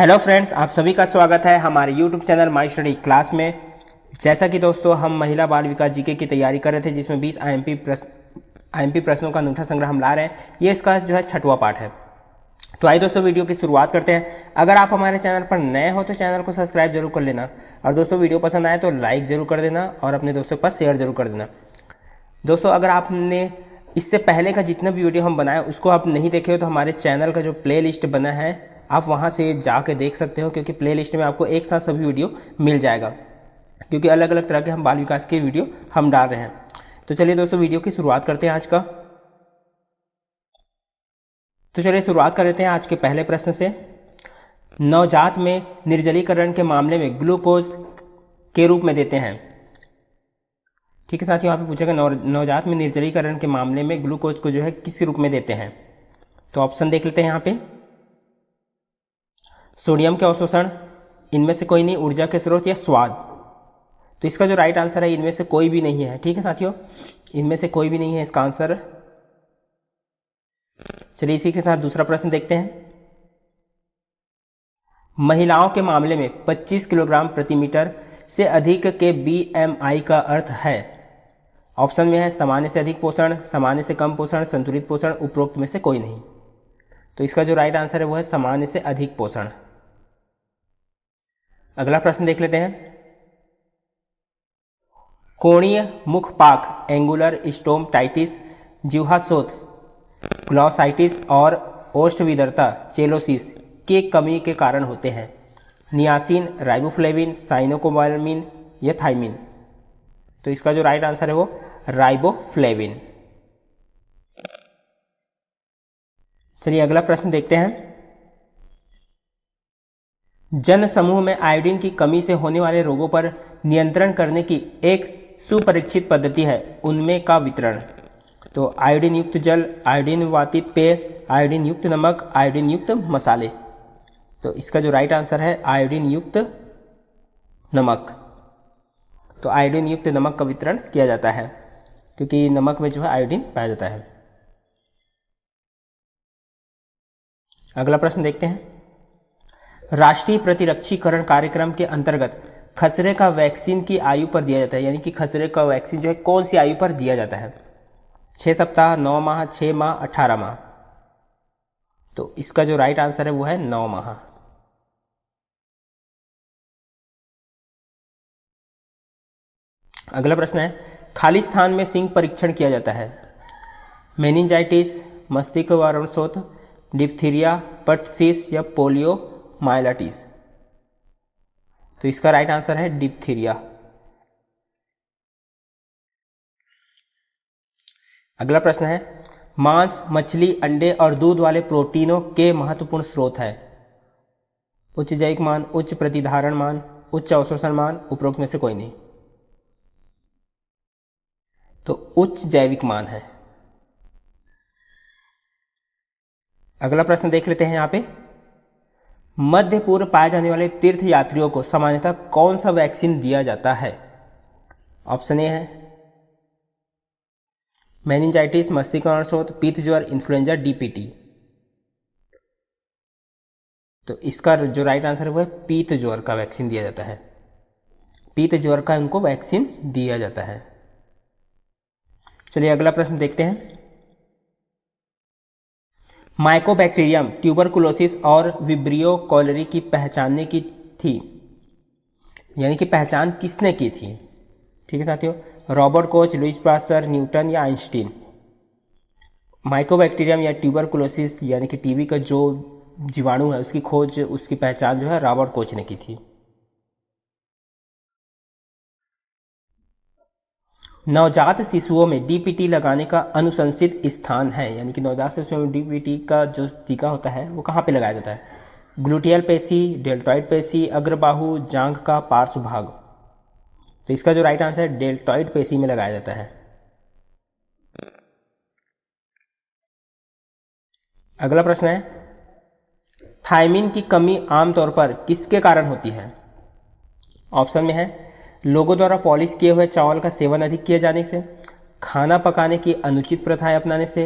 Hello friends, आप सभी का स्वागत है हमारे YouTube channel my study class में। जैसा कि दोस्तों हम महिला बाल विकास जीके की तैयारी कर रहे थे, जिसमें 20 आईएमपी प्रश्नों का अनूठा संग्रह हम ला रहे हैं। ये इसका जो है 6वां पार्ट है। तो आइए दोस्तों वीडियो की शुरुआत करते हैं। अगर आप हमारे चैनल पर नए हो तो चैनल को सब्सक्राइब जरूर कर लेना, और दोस्तों वीडियो पसंद आए तो लाइक जरूर कर देना और अपने दोस्तों के पास शेयर जरूर कर देना। दोस्तों अगर आपने इससे पहले का जितना भी वीडियो हम बनाए उसको आप नहीं देखे हो तो हमारे चैनल का जो प्ले लिस्ट बना है आप वहाँ से जाके देख सकते हो, क्योंकि प्ले लिस्ट में आपको एक साथ सभी वीडियो मिल जाएगा, क्योंकि अलग अलग तरह के हम बाल विकास के वीडियो हम डाल रहे हैं। तो चलिए दोस्तों वीडियो की शुरुआत करते हैं आज का। तो चलिए शुरुआत कर देते हैं आज के पहले प्रश्न से। नवजात में निर्जलीकरण के मामले में ग्लूकोज के रूप में देते हैं। ठीक है साथियों, यहाँ पे पूछेगा नवजात में निर्जलीकरण के मामले में ग्लूकोज को जो है किस रूप में देते हैं। तो ऑप्शन देख लेते हैं यहाँ पे। सोडियम के अवशोषण, इनमें से कोई नहीं, ऊर्जा के स्रोत या स्वाद। तो इसका जो राइट आंसर है इनमें से कोई भी नहीं है। ठीक है साथियों, इनमें से कोई भी नहीं है इसका आंसर। चलिए इसी के साथ दूसरा प्रश्न देखते हैं। महिलाओं के मामले में 25 किलोग्राम प्रति मीटर से अधिक के BMI का अर्थ है। ऑप्शन में है सामान्य से अधिक पोषण, सामान्य से कम पोषण, संतुलित पोषण, उपरोक्त में से कोई नहीं। तो इसका जो राइट आंसर है वो है सामान्य से अधिक पोषण। अगला प्रश्न देख लेते हैं। कोणीय मुखपाक, एंगुलर स्टोमटाइटिस, जिह्वाशोथ, ग्लॉसाइटिस और ओष्ठविदरता, चेलोसिस के कमी के कारण होते हैं। नियासिन, राइबोफ्लेविन, साइनोकोबालामिन या थाइमिन। तो इसका जो राइट आंसर है वो राइबोफ्लेविन। चलिए अगला प्रश्न देखते हैं। जन समूह में आयोडीन की कमी से होने वाले रोगों पर नियंत्रण करने की एक सुपरीक्षित पद्धति है, उनमें का वितरण। तो आयोडीन युक्त जल, आयोडीन वातित पेय, आयोडीन युक्त नमक, आयोडीन युक्त मसाले। तो इसका जो राइट आंसर है आयोडीन युक्त नमक। तो आयोडीन युक्त नमक का वितरण किया जाता है, क्योंकि नमक में जो है आयोडीन पाया जाता है। अगला प्रश्न देखते हैं। राष्ट्रीय प्रतिरक्षीकरण कार्यक्रम के अंतर्गत खसरे का वैक्सीन की आयु पर दिया जाता है, यानी कि खसरे का वैक्सीन जो है कौन सी आयु पर दिया जाता है। 6 सप्ताह, 9 माह, 6 माह, 18 माह। तो इसका जो राइट आंसर है वो है 9 माह। अगला प्रश्न है। खाली स्थान में सिंक परीक्षण किया जाता है। मेनिंजाइटिस, मस्तिष्क वारणशोथ, डिप्थीरिया, पर्टसिस या पोलियो माइलाइटिस। तो इसका राइट आंसर है डिप्थीरिया। अगला प्रश्न है। मांस, मछली, अंडे और दूध वाले प्रोटीनों के महत्वपूर्ण स्रोत है। उच्च जैविक मान, उच्च प्रतिधारण मान, उच्च अवशोषण मान, उपरोक्त में से कोई नहीं। तो उच्च जैविक मान है। अगला प्रश्न देख लेते हैं यहाँ पे। मध्य पूर्व पाए जाने वाले तीर्थ यात्रियों को सामान्यतः कौन सा वैक्सीन दिया जाता है। ऑप्शन ए है मेनिंजाइटिस, मस्तिष्क वारणशोथ, पीत ज्वर, इन्फ्लुएंजा, DPT। तो इसका जो राइट आंसर है वो है पीत ज्वर का वैक्सीन दिया जाता है। पीत ज्वर का उनको वैक्सीन दिया जाता है। चलिए अगला प्रश्न देखते हैं। माइकोबैक्टीरियम ट्यूबरकुलोसिस और विब्रियो कॉलेरी की पहचानने की थी, यानी कि पहचान किसने की थी। ठीक है साथियों, Robert Koch, Lewis pasture, Newton या आइंस्टीन। माइकोबैक्टीरियम या ट्यूबरकुलोसिस यानी कि टीबी का जो जीवाणु है उसकी खोज, उसकी पहचान जो है रॉबर्ट कोच ने की थी। नवजात शिशुओं में DPT लगाने का अनुशंसित स्थान है, यानी कि नवजात शिशुओं में DPT का जो टीका होता है वो कहाँ पे लगाया जाता है। ग्लूटियल पेशी, डेल्टॉइड पेशी, अग्रबाहु, जांघ का पार्श्व भाग। तो इसका जो राइट आंसर है डेल्टॉइड पेशी में लगाया जाता है। अगला प्रश्न है। थायमिन की कमी आमतौर पर किसके कारण होती है। ऑप्शन में है लोगों द्वारा पॉलिश किए हुए चावल का सेवन अधिक किए जाने से, खाना पकाने की अनुचित प्रथाएं अपनाने से,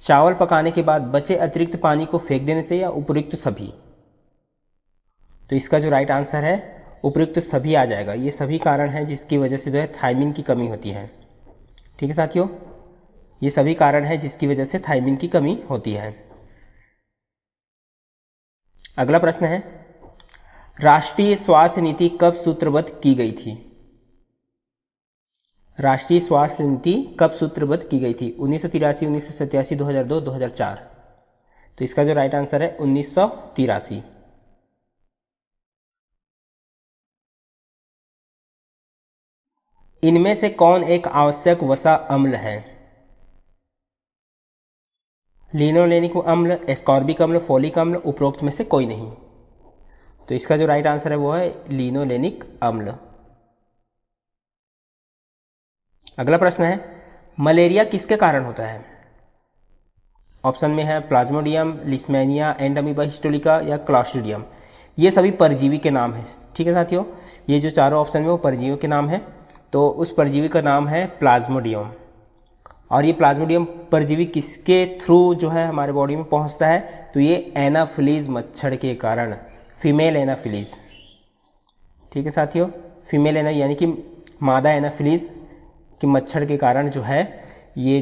चावल पकाने के बाद बचे अतिरिक्त पानी को फेंक देने से, या उपयुक्त सभी। तो इसका जो राइट आंसर है उपयुक्त सभी आ जाएगा। ये सभी कारण हैं जिसकी वजह से जो है थायमिन की कमी होती है। ठीक है साथियों, ये सभी कारण हैं जिसकी वजह से थायमिन की कमी होती है। अगला प्रश्न है, राष्ट्रीय स्वास्थ्य नीति कब सूत्रबद्ध की गई थी? राष्ट्रीय स्वास्थ्य नीति कब सूत्रबद्ध की गई थी? 1983, 1987, 2002, 2004। तो इसका जो राइट आंसर है 1983। इनमें से कौन एक आवश्यक वसा अम्ल है? लिनोलेनिक अम्ल, एस्कॉर्बिक अम्ल, फोलिक अम्ल, उपरोक्त में से कोई नहीं। तो इसका जो राइट आंसर है वो है लिनोलेनिक अम्ल। अगला प्रश्न है, मलेरिया किसके कारण होता है? ऑप्शन में है प्लाज्मोडियम, लिस्मेनिया, एंडमीबा हिस्टोलिका या क्लॉस्ट्रिडियम। ये सभी परजीवी के नाम हैं। ठीक है साथियों, ये जो चारों ऑप्शन में वो परजीवियों के नाम हैं। तो उस परजीवी का नाम है प्लाज्मोडियम। और ये प्लाज्मोडियम परजीवी किसके थ्रू जो है हमारे बॉडी में पहुंचता है? तो ये एनाफिलीज मच्छर के कारण, फीमेल एनाफिलीज। ठीक है साथियों, फीमेल एना यानी कि मादा एनाफिलीज के मच्छर के कारण जो है ये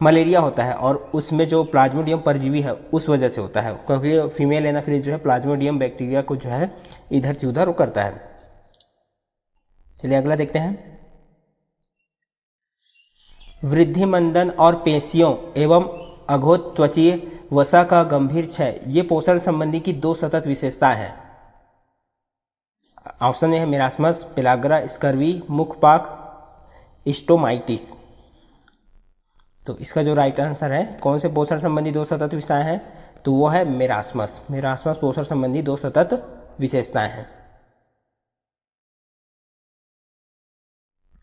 मलेरिया होता है। और उसमें जो प्लाज्मोडियम परजीवी है उस वजह से होता है, क्योंकि फीमेल एनाफिलीज जो है प्लाज्मोडियम बैक्टीरिया को जो है इधर से उधर करता है। चलिए अगला देखते हैं, वृद्धि मंदन और पेशियों एवं अघोत्वचीय वसा का गंभीर क्षय, ये पोषण संबंधी की दो सतत विशेषताएं हैं। ऑप्शन में है मेरास्मस, पेलाग्रा, स्कर्वी, मुखपाक, स्टोमाइटिस। तो इसका जो राइट आंसर है, कौन से पोषण संबंधी दो सतत विशेषताएं हैं? तो वो है मेरास्मस। मेरास्मस पोषण संबंधी दो सतत विशेषताएं हैं।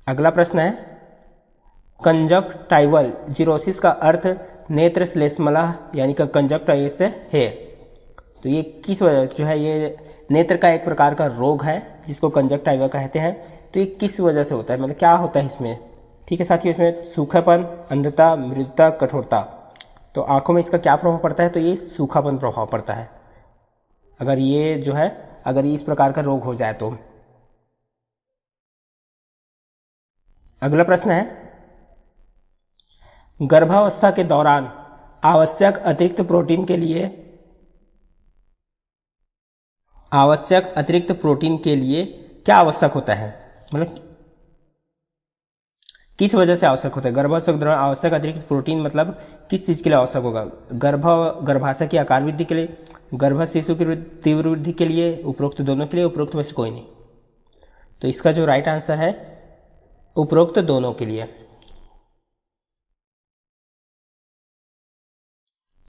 अगला प्रश्न है, कंजक्टाइवल जीरोसिस का अर्थ नेत्र श्लेष्मला यानी कि कंजक्टाइवस से है। तो ये किस वजह जो है, ये नेत्र का एक प्रकार का रोग है जिसको कंजक्टाइवा कहते हैं। तो ये किस वजह से होता है, मतलब क्या होता है इसमें? ठीक है साथियों, इसमें सूखापन, अंधता, मृदुता, कठोरता। तो आंखों में इसका क्या प्रभाव पड़ता है? तो ये सूखापन प्रभाव पड़ता है अगर ये जो है, अगर ये इस प्रकार का रोग हो जाए तो। अगला प्रश्न है, गर्भावस्था के दौरान आवश्यक अतिरिक्त प्रोटीन के लिए क्या आवश्यक होता है? मतलब किस वजह से आवश्यक होता है? गर्भावस्था के दौरान आवश्यक अतिरिक्त प्रोटीन मतलब किस चीज के लिए आवश्यक होगा? गर्भाशय की आकार वृद्धि के लिए, गर्भस्थ शिशु की तीव्र वृद्धि के लिए, उपरोक्त दोनों के लिए, उपरोक्त में से कोई नहीं। तो इसका जो राइट आंसर है उपरोक्त दोनों के लिए।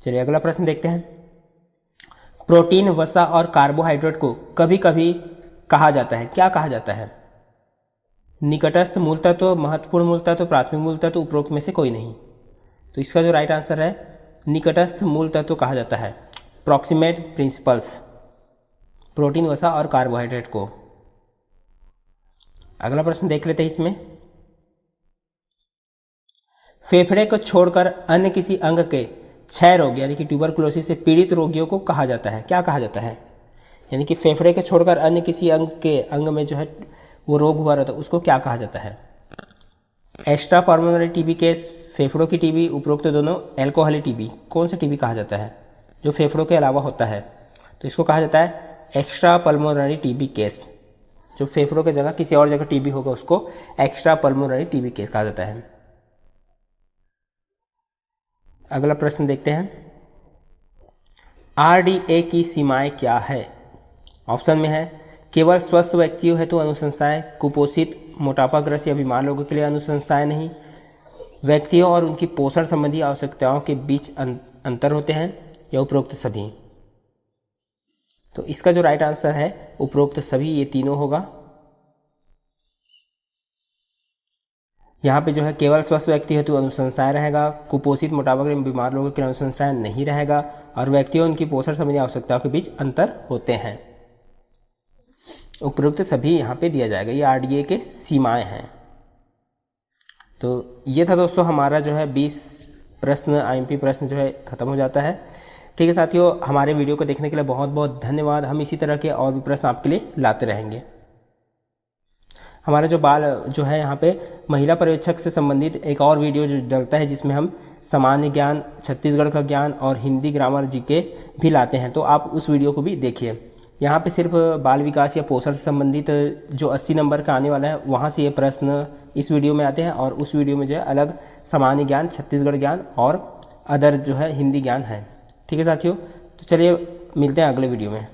चलिए अगला प्रश्न देखते हैं, प्रोटीन, वसा और कार्बोहाइड्रेट को कभी कभी कहा जाता है, क्या कहा जाता है? निकटस्थ मूल तत्व, महत्वपूर्ण मूल तत्व, प्राथमिक मूल तत्व, उपरोक्त में से कोई नहीं। तो इसका जो राइट आंसर है निकटस्थ मूल तत्व कहा जाता है, प्रॉक्सिमेट प्रिंसिपल्स, प्रोटीन, वसा और कार्बोहाइड्रेट को। अगला प्रश्न देख लेते हैं इसमें, फेफड़े को छोड़कर अन्य किसी अंग के क्षय रोग यानी कि ट्यूबरकुलोसिस से पीड़ित रोगियों को कहा जाता है, क्या कहा जाता है? यानी कि फेफड़े को छोड़कर अन्य किसी अंग में जो है वो रोग हुआ रहता है उसको क्या कहा जाता है? एक्स्ट्रा पल्मोनरी टीबी केस, फेफड़ों की टीबी, उपरोक्त दोनों, अल्कोहलिक टीबी। कौन सा टीबी कहा जाता है जो फेफड़ों के अलावा होता है? तो इसको कहा जाता है एक्स्ट्रा पल्मोनरी टीबी केस। जो फेफड़ों की जगह किसी और जगह टीबी होगा उसको एक्स्ट्रा पल्मोनरी टीबी केस कहा जाता है। अगला प्रश्न देखते हैं, आरडीए की सीमाएं क्या है? ऑप्शन में है केवल स्वस्थ व्यक्तियों हेतु अनुशंसाएं, कुपोषित, मोटापाग्रस्त या बीमार लोगों के लिए अनुशंसाएं नहीं, व्यक्तियों और उनकी पोषण संबंधी आवश्यकताओं के बीच अंतर होते हैं, या उपरोक्त सभी। तो इसका जो राइट आंसर है उपरोक्त सभी, ये तीनों होगा। यहाँ पे जो है केवल स्वस्थ व्यक्ति हेतु अनुशंसाएं रहेगा, कुपोषित, मोटापाग्रस्त, बीमार लोगों के लिए अनुशंसाएं नहीं रहेगा, और व्यक्तियों उनकी पोषण संबंधी आवश्यकताओं के बीच अंतर होते हैं। उपरोक्त सभी यहाँ पे दिया जाएगा, ये आरडीए के सीमाएं हैं। तो ये था दोस्तों हमारा जो है 20 प्रश्न आईएमपी प्रश्न जो है खत्म हो जाता है। ठीक है साथियों, हमारे वीडियो को देखने के लिए बहुत बहुत धन्यवाद। हम इसी तरह के और भी प्रश्न आपके लिए लाते रहेंगे। हमारा जो है यहाँ पे महिला पर्यवेक्षक से संबंधित एक और वीडियो जो डलता है, जिसमें हम सामान्य ज्ञान, छत्तीसगढ़ का ज्ञान और हिंदी ग्रामर जीके भी लाते हैं, तो आप उस वीडियो को भी देखिए। यहाँ पे सिर्फ बाल विकास या पोषण से संबंधित जो 80 नंबर का आने वाला है, वहाँ से ये प्रश्न इस वीडियो में आते हैं, और उस वीडियो में जो है अलग सामान्य ज्ञान, छत्तीसगढ़ ज्ञान और अदर जो है हिंदी ज्ञान है। ठीक है साथियों, तो चलिए मिलते हैं अगले वीडियो में।